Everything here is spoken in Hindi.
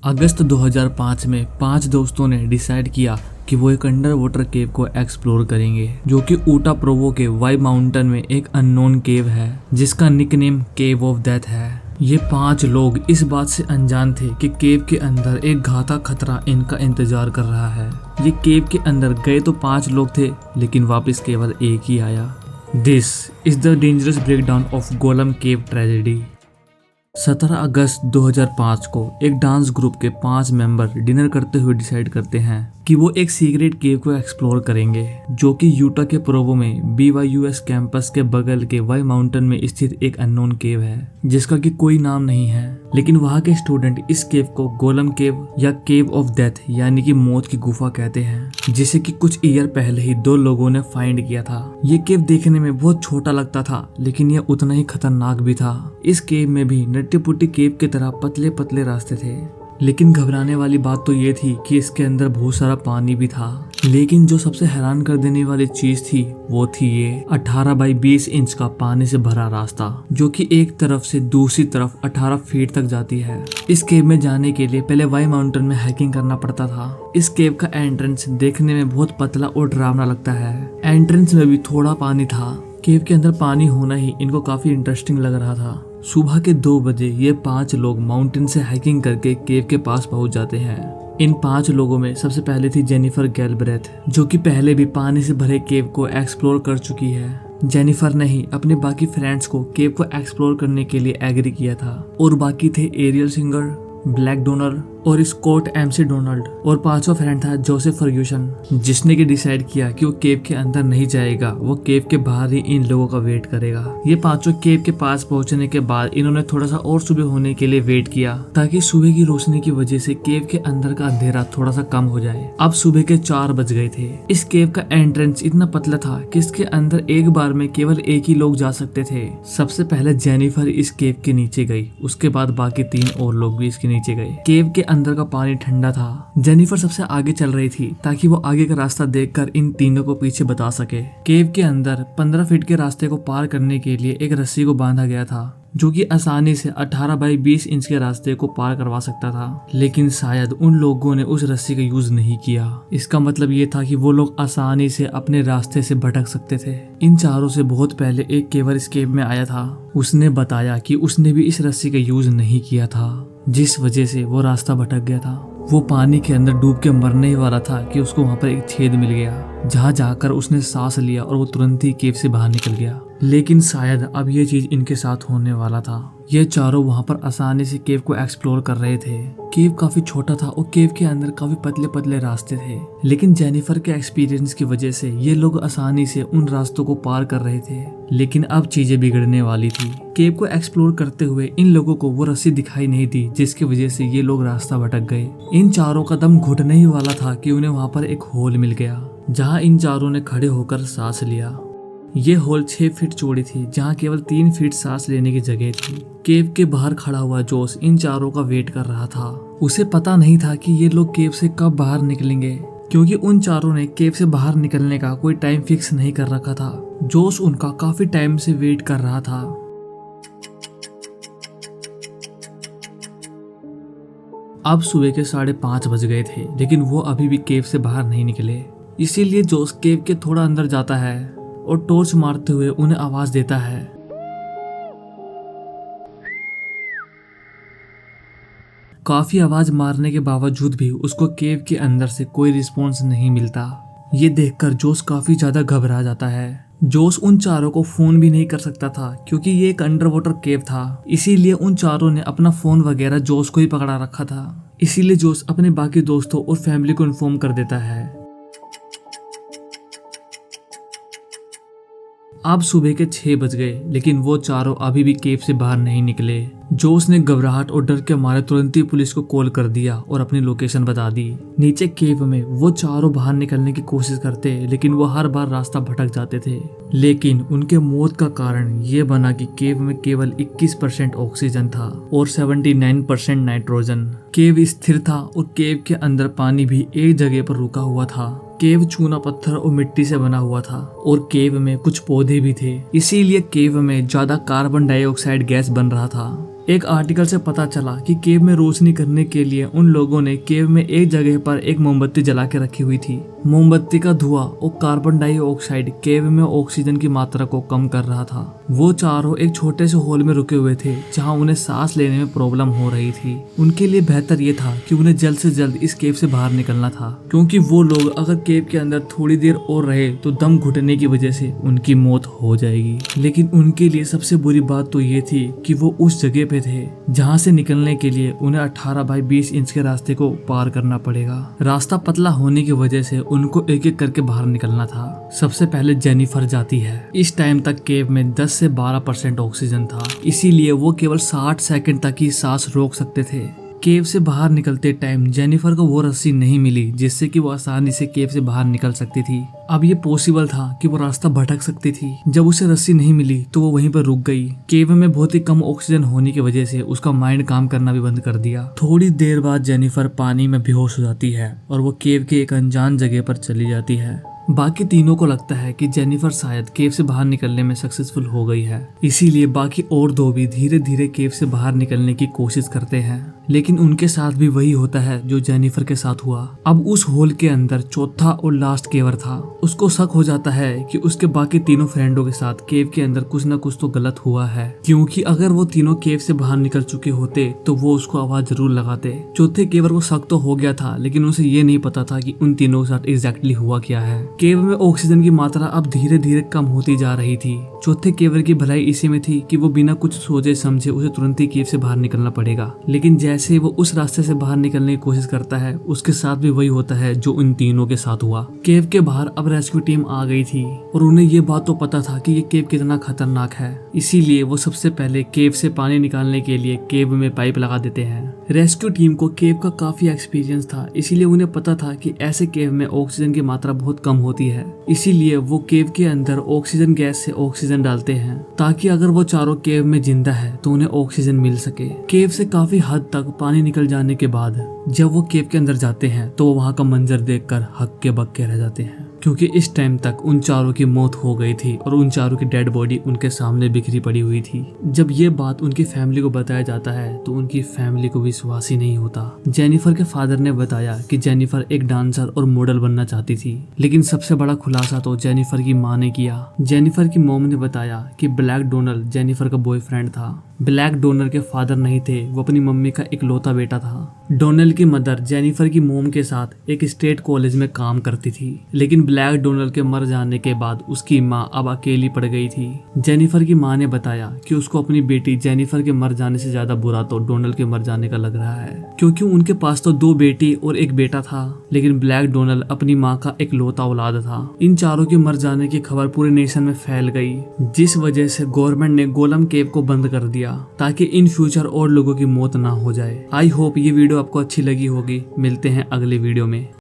अगस्त 2005 में 5 दोस्तों ने डिसाइड किया कि वो एक अंडर वाटर केव को एक्सप्लोर करेंगे, जो कि ऊटा प्रोवो के वाई माउंटेन में एक अननोन केव है जिसका निकनेम केव ऑफ डेथ है। ये 5 लोग इस बात से अनजान थे कि केव के अंदर एक घातक खतरा इनका इंतजार कर रहा है। ये केव के अंदर गए तो 5 लोग थे, लेकिन वापस केवल एक ही आया। This is the dangerous breakdown of Golam cave tragedy. 17 अगस्त 2005 को एक डांस ग्रुप के 5 मेंबर डिनर करते हुए डिसाइड करते हैं कि वो एक सीक्रेट केव को एक्सप्लोर करेंगे, जो कि यूटा के प्रोवो में BYUS कैंपस के बगल के वाई माउंटेन में स्थित एक अननोन केव है जिसका कि कोई नाम नहीं है। लेकिन वहाँ के स्टूडेंट इस केव को गोलम केव या केव ऑफ डेथ यानी कि मौत की गुफा कहते हैं, जिसे कि कुछ ईयर पहले ही 2 लोगों ने फाइंड किया था। ये केव देखने में बहुत छोटा लगता था, लेकिन यह उतना ही खतरनाक भी था। इस केव में भी नट्टी पुट्टी केव की तरह पतले पतले रास्ते थे, लेकिन घबराने वाली बात तो ये थी कि इसके अंदर बहुत सारा पानी भी था। लेकिन जो सबसे हैरान कर देने वाली चीज थी वो थी ये 18 बाई 20 इंच का पानी से भरा रास्ता, जो कि एक तरफ से दूसरी तरफ 18 फीट तक जाती है। इस केव में जाने के लिए पहले वाई माउंटेन में हाइकिंग करना पड़ता था। इस केव का एंट्रेंस देखने में बहुत पतला और डरावना लगता है। एंट्रेंस में भी थोड़ा पानी था। केव के अंदर पानी होना ही इनको काफी इंटरेस्टिंग लग रहा था। सुबह के 2 बजे ये 5 लोग माउंटेन से हाइकिंग करके केव के पास पहुंच जाते हैं। इन 5 लोगों में सबसे पहले थी जेनिफर गैलब्रेथ, जो कि पहले भी पानी से भरे केव को एक्सप्लोर कर चुकी है। जेनिफर ने ही अपने बाकी फ्रेंड्स को केव को एक्सप्लोर करने के लिए एग्री किया था, और बाकी थे एरियल सिंगर, ब्लैक डोनर और स्कॉट MC डोनाल्ड, और 5वां फ्रेंड था जोसेफ फर्ग्यूसन, जिसने की डिसाइड किया कि वो केव के अंदर नहीं जाएगा, वो केव के बाहर ही इन लोगों का वेट करेगा। ये 5 केव के पास पहुंचने के बाद इन्होंने थोड़ा सा और सुबह होने के लिए वेट किया, ताकि सुबह की रोशनी की वजह से केव के अंदर का अंधेरा थोड़ा सा कम हो जाए। अब सुबह के 4 बज गए थे। इस केव का एंट्रेंस इतना पतला था कि इसके अंदर एक बार में केवल एक ही लोग जा सकते थे। सबसे पहले जेनिफर इस केव के नीचे गई, उसके बाद बाकी 3 और लोग भी इसके नीचे गए। केव के अंदर का पानी ठंडा था। जेनिफर सबसे आगे चल रही थी ताकि वो आगे का रास्ता देखकर इन तीनों को पीछे बता सके। केव के अंदर 15 फीट के रास्ते को पार करने के लिए एक रस्सी को बांधा गया था, जो कि आसानी से 18 बाई 20 इंच के रास्ते को पार करवा सकता था। लेकिन शायद उन लोगों ने उस रस्सी का यूज नहीं किया। इसका मतलब ये था कि वो लोग आसानी से अपने रास्ते से भटक सकते थे। इन चारों से बहुत पहले एक केवल इस केव में आया था। उसने बताया कि उसने भी इस रस्सी का यूज नहीं किया था, जिस वजह से वो रास्ता भटक गया था। वो पानी के अंदर डूब के मरने ही वाला था कि उसको वहाँ पर एक छेद मिल गया, जहाँ जाकर उसने सांस लिया और वो तुरंत ही केव से बाहर निकल गया। लेकिन शायद अब ये चीज इनके साथ होने वाला था। ये चारों वहाँ पर आसानी से केव को एक्सप्लोर कर रहे थे। केव काफी छोटा था और केव के अंदर काफी पतले पतले रास्ते थे, लेकिन जेनिफर के एक्सपीरियंस की वजह से ये लोग आसानी से उन रास्तों को पार कर रहे थे। लेकिन अब चीजें बिगड़ने वाली थी। केव को एक्सप्लोर करते हुए इन लोगों को वो रस्सी दिखाई नहीं दी, जिसकी वजह से ये लोग रास्ता भटक गए। इन चारों का दम घुटने ही वाला था कि उन्हें वहाँ पर एक होल मिल गया, जहाँ इन चारों ने खड़े होकर सांस लिया। ये होल 6 फीट चौड़ी थी, जहाँ केवल 3 फीट सांस लेने की जगह थी। केव के बाहर खड़ा हुआ जोस इन चारों का वेट कर रहा था। उसे पता नहीं था कि ये लोग केव से कब बाहर निकलेंगे, क्योंकि उन चारों ने केव से बाहर निकलने का कोई टाइम फिक्स नहीं कर रखा था। जोस उनका काफी टाइम से वेट कर रहा था। अब सुबह के 5:30 बज गए थे, लेकिन वो अभी भी केव से बाहर नहीं निकले। इसीलिए जोस केव के थोड़ा अंदर जाता है और टॉर्च मारते हुए उन्हें आवाज देता है। काफी आवाज मारने के बावजूद भी उसको केव के अंदर से कोई रिस्पॉन्स नहीं मिलता। ये देखकर जोस काफी ज्यादा घबरा जाता है। जोस उन चारों को फोन भी नहीं कर सकता था, क्योंकि ये एक अंडर वाटर केव था। इसीलिए उन चारों ने अपना फोन वगैरह जोस को ही पकड़ा रखा था। इसीलिए जोस अपने बाकी दोस्तों और फैमिली को इन्फॉर्म कर देता है। अब सुबह के 6 बज गए, लेकिन वो चारों अभी भी केव से बाहर नहीं निकले। जोस ने घबराहट और डर के मारे तुरंत ही पुलिस को कॉल कर दिया और अपनी लोकेशन बता दी। नीचे केव में वो चारों बाहर निकलने की कोशिश करते, लेकिन वो हर बार रास्ता भटक जाते थे। लेकिन उनके मौत का कारण ये बना कि केव में केवल 21% ऑक्सीजन था और 79% नाइट्रोजन। केव स्थिर था और केव के अंदर पानी भी एक जगह पर रुका हुआ था। केव चूना पत्थर और मिट्टी से बना हुआ था और केव में कुछ पौधे भी थे। इसीलिए केव में ज्यादा कार्बन डाइऑक्साइड गैस बन रहा था। एक आर्टिकल से पता चला कि केव में रोशनी करने के लिए उन लोगों ने केव में एक जगह पर एक मोमबत्ती जला के रखी हुई थी। मोमबत्ती का धुआं और कार्बन डाइऑक्साइड केव में ऑक्सीजन की मात्रा को कम कर रहा था। वो चारों एक छोटे से हॉल में रुके हुए थे जहां उन्हें सांस लेने में प्रॉब्लम हो रही थी। उनके लिए बेहतर ये था कि उन्हें जल्द से जल्द इस केव से बाहर निकलना था, क्योंकि वो लोग अगर केव के अंदर थोड़ी देर और रहे तो दम घुटने की वजह से उनकी मौत हो जाएगी। लेकिन उनके लिए सबसे बुरी बात तो ये थी कि वो उस जगह पे थे जहाँ से निकलने के लिए उन्हें 18 बाई 20 इंच के रास्ते को पार करना पड़ेगा। रास्ता पतला होने की वजह से उनको एक एक करके बाहर निकलना था। सबसे पहले जेनिफर जाती है। इस टाइम तक केव में 10 से 12% ऑक्सीजन था, इसीलिए वो केवल 60 सेकंड तक ही सांस रोक सकते थे। केव से बाहर निकलते टाइम जेनिफर को वो रस्सी नहीं मिली जिससे कि वो आसानी से केव से बाहर निकल सकती थी। अब ये पॉसिबल था कि वो रास्ता भटक सकती थी। जब उसे रस्सी नहीं मिली तो वो वहीं पर रुक गई। केव में बहुत ही कम ऑक्सीजन होने की वजह से उसका माइंड काम करना भी बंद कर दिया। थोड़ी देर बाद जेनिफर पानी में बेहोश हो जाती है और वो केव के एक अनजान जगह पर चली जाती है। बाकी तीनों को लगता है कि जेनिफर शायद केव से बाहर निकलने में सक्सेसफुल हो गई है, इसीलिए बाकी और दो भी धीरे धीरे केव से बाहर निकलने की कोशिश करते हैं। लेकिन उनके साथ भी वही होता है जो जेनिफर के साथ हुआ। अब उस होल के अंदर चौथा और लास्ट केवर था। उसको शक हो जाता है कि उसके बाकी तीनों फ्रेंडों के साथ केव के अंदर कुछ न कुछ तो गलत हुआ है, क्योंकि अगर वो तीनों केव से बाहर निकल चुके होते तो वो उसको आवाज जरूर लगाते। चौथे केवर को शक तो हो गया था, लेकिन उसे ये नहीं पता था कि उन तीनों के साथ एग्जैक्टली हुआ क्या है। केव में ऑक्सीजन की मात्रा अब धीरे धीरे कम होती जा रही थी। चौथे केवर की भलाई इसी में थी कि वो बिना कुछ सोचे समझे उसे तुरंत ही केव से बाहर निकलना पड़ेगा। लेकिन जैसे वो उस रास्ते से बाहर निकलने की कोशिश करता है, उसके साथ भी वही होता है जो उन तीनों के साथ हुआ। केव के बाहर अब रेस्क्यू टीम आ गई थी और उन्हें ये बात तो पता था कि ये केव कितना खतरनाक है, इसीलिए वो सबसे पहले केव से पानी निकालने के लिए केव में पाइप लगा देते हैं। रेस्क्यू टीम को केव का काफी एक्सपीरियंस था, इसीलिए उन्हें पता था कि ऐसे केव में ऑक्सीजन की मात्रा बहुत कम होती है। इसीलिए वो केव के अंदर ऑक्सीजन गैस से ऑक्सीजन डालते हैं, ताकि अगर वो चारों केव में जिंदा है तो उन्हें ऑक्सीजन मिल सके। केव से काफी हद तक पानी निकल जाने के बाद जब वो केव के अंदर जाते हैं तो वो वहाँ का मंजर देखकर हक्के बक्के रह जाते हैं, क्योंकि इस टाइम तक उन चारों की मौत हो गई थी और उन चारों की डेड बॉडी उनके सामने बिखरी पड़ी हुई थी। जब ये बात उनकी फैमिली को बताया जाता है तो उनकी फैमिली को विश्वास ही नहीं होता। जेनिफर के फादर ने बताया कि जेनिफर एक डांसर और मॉडल बनना चाहती थी, लेकिन सबसे बड़ा खुलासा तो जेनिफर की माँ ने किया। जेनिफर की मॉम ने बताया कि ब्लैक डोनल्ड जेनिफर का बॉयफ्रेंड था। ब्लैक डोनल्ड के फादर नहीं थे, वो अपनी मम्मी का इकलौता बेटा था। डोनल्ड की मदर जेनिफर की मोम के साथ एक स्टेट कॉलेज में काम करती थी, लेकिन ब्लैक डोनल्ड के मर जाने के बाद उसकी माँ अब अकेली पड़ गई थी। जेनिफर की माँ ने बताया कि उसको अपनी बेटी जेनिफर के मर जाने से ज्यादा बुरा तो डोनल्ड के मर जाने का लग रहा है, क्योंकि उनके पास तो 2 बेटी और 1 बेटा था, लेकिन ब्लैक डोनल्ड अपनी माँ का इकलौता औलाद था। इन चारों के मर जाने की खबर पूरे नेशन में फैल गई, जिस वजह से गवर्नमेंट ने गोलम केव को बंद कर दिया ताकि इन फ्यूचर और लोगों की मौत ना हो जाए। आई होप ये वीडियो आपको अच्छी लगी होगी। मिलते हैं अगले वीडियो में।